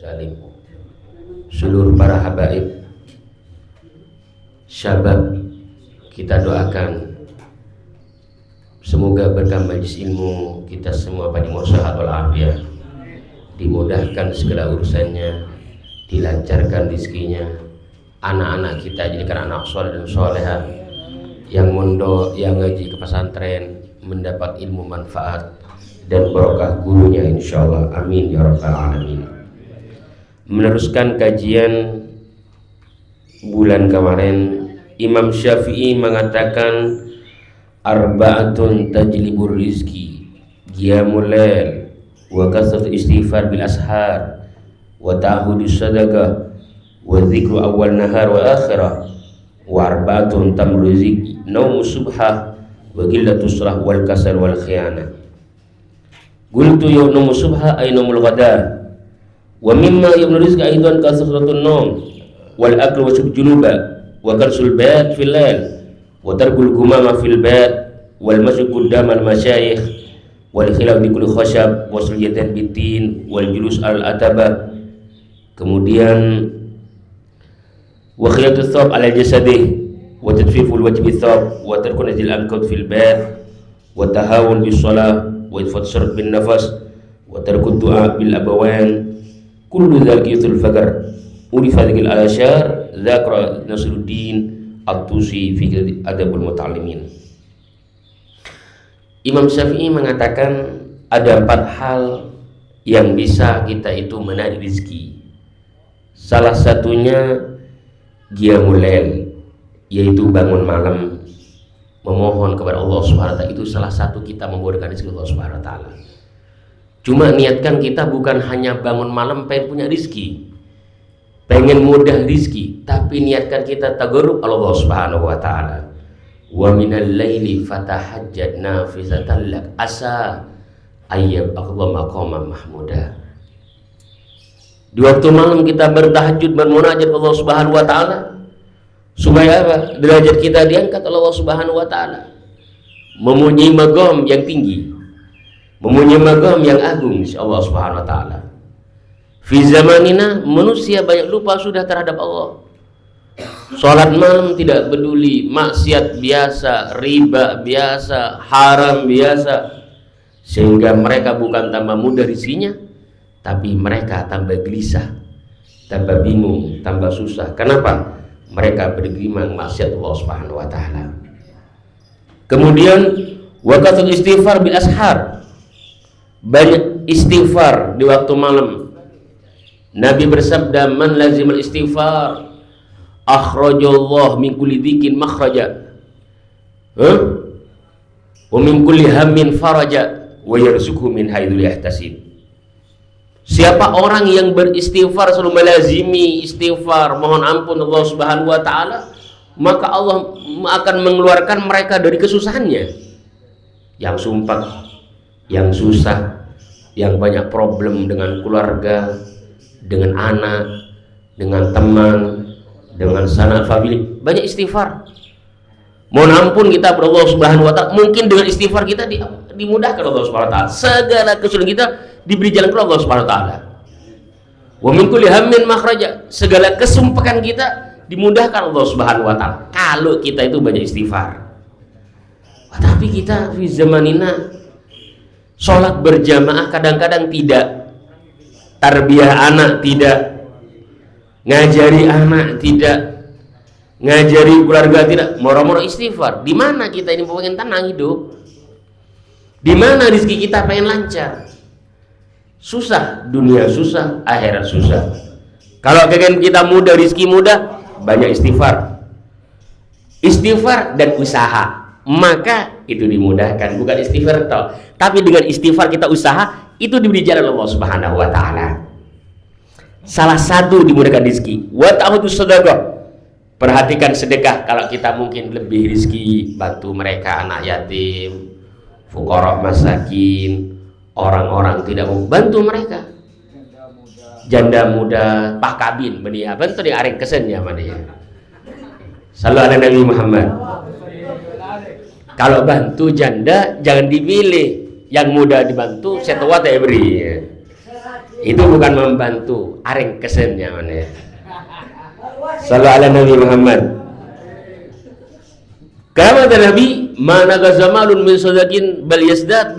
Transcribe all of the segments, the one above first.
Salim, seluruh para habaib syabab, kita doakan semoga berkah majelis ilmu kita semua panjang umur sehat walafiat, dimudahkan segala urusannya, dilancarkan rezekinya, anak-anak kita jadikan anak soleh dan soleha, yang mondok, yang ngaji ke pesantren mendapat ilmu manfaat dan barokah gurunya insyaallah, amin ya rabbal alamin. Meneruskan kajian bulan kemarin, Imam Syafi'i mengatakan arba'atun tajlibur rizki, qiyamul lail wa kasratu istighfar bil ashar wa ta'hudus sadaqah wa dzikru awal nahar wa akhirah wa arba'atun tamruzik naum subhah wa qillatus surah wal kasal wal khiyanah. Qultu ya naum subhah ay naumul ghadar wa mimma yabnu rizqa aidan kasratun naum wal aklu wa junuba wa karsul bait fil lail wa tarkul gumama fil bait wal masyu quddamal masyayikh wal khilaf bi kulli khashab wa suljatan bitin wal julus al ataba. Kemudian wa khiyatus thawb ala jasadih wa tadfiful wajhi bi thawb wa tarku nazil anqad fil bait wa tahawun bis shalah wa itfat bin nafas wa tarku du'a bil abawan kullu dzakiyatul fakar urifa dzikil al-asyar dzakra Nasruddin At-Tusi fi Adabul Muta'allimin. Imam Syafi'i mengatakan ada 4 hal yang bisa kita itu menarik rezeki. Salah satunya qiyamul lail, yaitu bangun malam memohon kepada Allah Subhanahu wa taala. Itu salah satu kita membuahkan rezeki Allah Subhanahu wa taala. Cuma niatkan kita bukan hanya bangun malam pengen punya rizki, pengen mudah rizki, tapi niatkan kita tagarrub Allah Subhanahu wa ta'ala. Wa minal laili fatahajjat nafizatan lak asa ayyab Allah maqama mahmuda. Di waktu malam kita bertahajud bermunajat Allah Subhanahu wa ta'ala supaya apa? Derajat kita diangkat Allah Subhanahu wa ta'ala, memuji maqam yang tinggi, memuji maqam yang agung Allah Subhanahu wa ta'ala. Fi zamanina manusia banyak lupa sudah terhadap Allah. Salat malam tidak peduli, maksiat biasa, riba biasa, haram biasa, sehingga mereka bukan tambah mudah rezekinya, tapi mereka tambah gelisah, tambah bingung, tambah susah. Kenapa? Mereka bergelimang maksiat Allah Subhanahu wa ta'ala. Kemudian waqatul istighfar bil ashar, banyak istighfar di waktu malam. Nabi bersabda, man lazimul istighfar akhrajallahu min kulli dzikin makhraja wa min kulli hammin faraja wa yarzuqhu min haitsu la yahtasib. Siapa orang yang beristighfar, selalu melazimi istighfar, mohon ampun Allah Subhanahu wa ta'ala, maka Allah akan mengeluarkan mereka dari kesusahannya, yang sumpah, yang susah, yang banyak problem dengan keluarga, dengan anak, dengan teman, dengan sanak famili. Banyak istighfar, mohon ampun kita kepada Allah Subhanahu wa ta'ala. Mungkin dengan istighfar kita dimudahkan Allah Subhanahu wa ta'ala, segala kesulitan kita diberi jalan keluar Allah Subhanahu wa ta'ala. Wa min kulli hammin makhraja, segala kesumpahan kita dimudahkan Allah Subhanahu wa ta'ala kalau kita itu banyak istighfar. Tapi kita di zamanina sholat berjamaah kadang-kadang tidak, tarbiyah anak tidak, ngajari anak tidak, ngajari keluarga tidak, moro-moro istighfar. Di mana kita ini pengen tenang hidup? Di mana rezeki kita pengen lancar? Susah, dunia susah, akhirat susah. Kalau pengen kita mudah, rezeki mudah, banyak istighfar. Istighfar dan usaha, maka itu dimudahkan. Bukan istighfar toh, tapi dengan istighfar kita usaha, itu diberi jalan Allah Subhanahu wa ta'ala. Salah satu dimudahkan rezeki. Wa ta'khudus sadaqah, perhatikan sedekah. Kalau kita mungkin lebih rezeki, bantu mereka, anak yatim, fuqara masakin, orang-orang tidak mau, bantu mereka, janda muda, pak kabin, benih bantu di areng kesennya mana ya. Sallallahu alaihi Nabi Muhammad. Kalau bantu janda jangan dipilih, yang muda dibantu, setua tak beri. Itu bukan membantu, areng kesennya mana. Sallallahu ala Nabi Muhammad. Kata Nabi, mana gazamalun min sadakin bal yasdad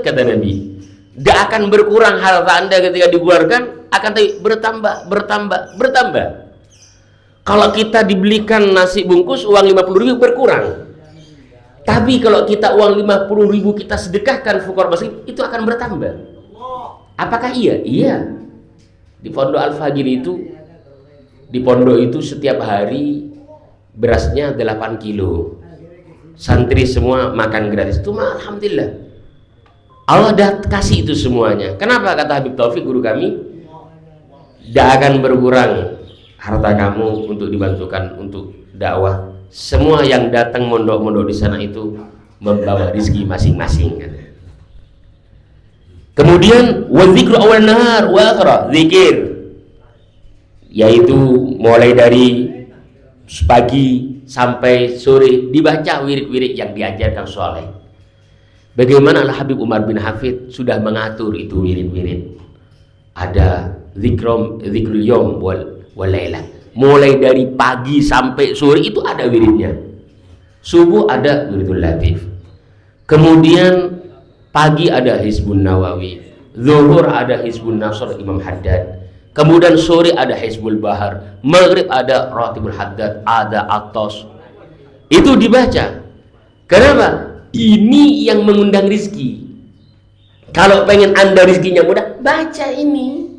kata Nabi. Tidak akan berkurang harta Anda ketika dikeluarkan, akan bertambah. Kalau kita dibelikan nasi bungkus uang 50.000 berkurang. Tapi kalau kita uang 50.000 kita sedekahkan fuqara miskin, itu akan bertambah. Apakah iya? Iya. Di Pondok Al-Fajr itu setiap hari berasnya 8 kilo. Santri semua makan gratis. Itu mah alhamdulillah. Allah dah kasih itu semuanya. Kenapa kata Habib Taufik guru kami? Tidak akan berkurang harta kamu untuk dibantukan untuk dakwah. Semua yang datang mondok-mondok di sana itu membawa rezeki masing-masing. Kemudian wadzikru awal nahar wa akhirah, zikir yaitu mulai dari pagi sampai sore dibaca wirid-wirid yang diajarkan soleh. Bagaimana Al-Habib Umar bin Hafid sudah mengatur itu wirid-wirid. Ada zikrul yom wal laila. Mulai dari pagi sampai sore itu ada wiridnya. Subuh ada wiridul latif. Kemudian pagi ada Hizbun Nawawi. Zuhur ada Hizbun Nasr Imam Haddad. Kemudian sore ada Hizbul Bahar. Maghrib ada Ratibul Haddad, ada Atos. Itu dibaca. Kenapa? Ini yang mengundang rizki. Kalau pengen Anda rizkinya mudah, baca ini.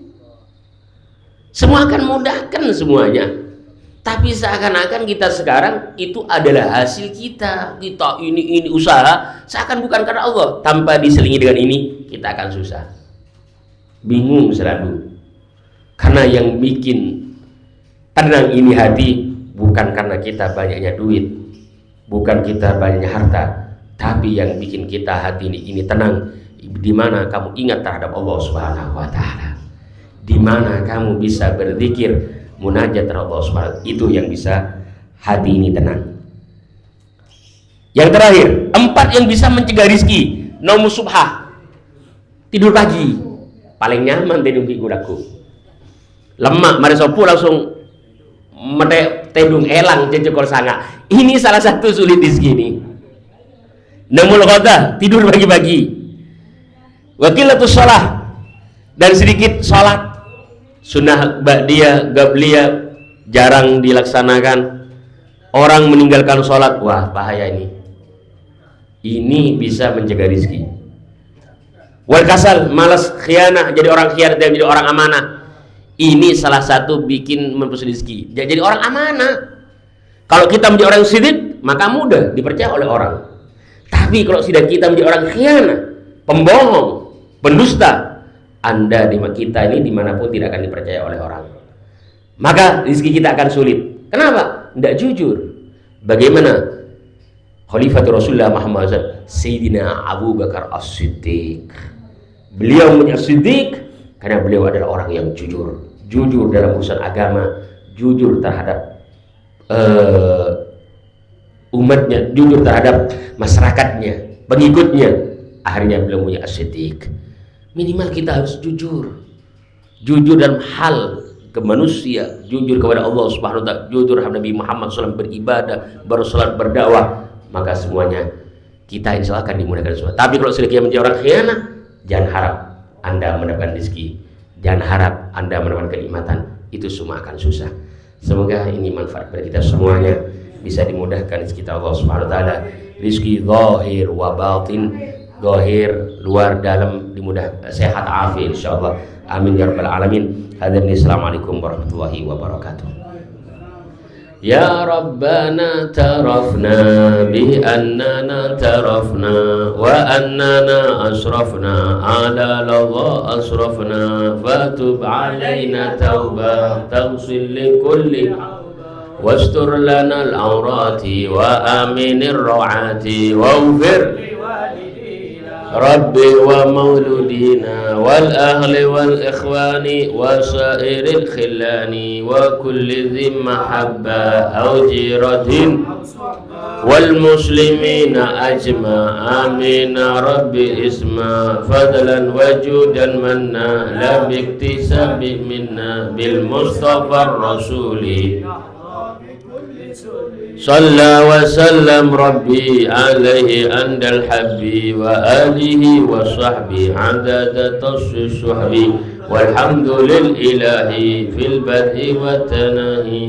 Semua akan mudahkan semuanya. Tapi seakan-akan kita sekarang itu adalah hasil kita ini usaha, seakan bukan karena Allah. Tanpa diselingi dengan ini, kita akan susah, bingung selalu. Karena yang bikin tenang ini hati bukan karena kita banyaknya duit, bukan kita banyaknya harta, tapi yang bikin kita hati ini tenang di mana kamu ingat terhadap Allah Subhanahu wa taala. Di mana kamu bisa berzikir munajat terhadap Allah Subhanahu, itu yang bisa hati ini tenang. Yang terakhir, 4 yang bisa mencegah rizki. Naumu subhah, tidur pagi, paling nyaman tidur di gudaku. Lemak mari sopu langsung tedung elang jejekor sanga. Ini salah satu sulit rizki ini. Naumul ghadah, tidur pagi-pagi. Waqilatus shalah, dan sedikit salat. Sunnah ba'diyah, gabliyah jarang dilaksanakan. Orang meninggalkan sholat, wah bahaya ini. Ini bisa mencegah rizki. Wal kasal, malas khianah, jadi orang khianat dan jadi orang amanah. Ini salah satu bikin mempersulit rizki. Jadi orang amanah. Kalau kita menjadi orang sidik, maka mudah dipercaya oleh orang. Tapi kalau sudah kita menjadi orang khianah, pembohong, pendusta, Anda kita ini dimanapun tidak akan dipercaya oleh orang. Maka rezeki kita akan sulit. Kenapa? Tidak jujur. Bagaimana Khalifatul Rasulullah Muhammad SAW, Sayyidina Abu Bakar As-Siddiq. Beliau menjadi Siddiq karena beliau adalah orang yang jujur. Jujur dalam urusan agama, jujur terhadap umatnya, jujur terhadap masyarakatnya, pengikutnya. Akhirnya beliau punya As-Siddiq. Minimal kita harus jujur dalam hal ke manusia, jujur kepada Allah Subhanahu wa taala, jujur kepada Nabi Muhammad SAW, beribadah, bersalat, berdakwah, maka semuanya kita insya Allah akan dimudahkan semua. Tapi kalau sudah kita menjadi orang khianah, jangan harap Anda mendapatkan rezeki, jangan harap Anda mendapatkan kenikmatan, itu semua akan susah. Semoga ini manfaat bagi kita semuanya, bisa dimudahkan rezeki kita Allah Subhanahu wa taala, rezeki zahir wa batin, zahir luar dalam dimudah sehat afiat insyaallah. Amin ya rabbal alamin. Assalamualaikum warahmatullahi wabarakatuh. Ya Rabbana tarafna bi annana tarafna wa annana asrafna ala ladha asrafna fatub alaina tauba taghsil li kulli wastur lana al-awrati wa aminir rawati waghfir Rabbi wa mauludina wal ahli wal ikhwani wa sairil khillani wa kulli dhi mahabba aw jiratin والمسلمين أجمع آمين ربي اسمع فضلا وجودا منا لا باكتساب منا بالمصطفى الرسول صلى وسلم ربي عليه عند الحبي وآله وصحبه عدد تصف الصحب والحمد لله في البدء والتناهي.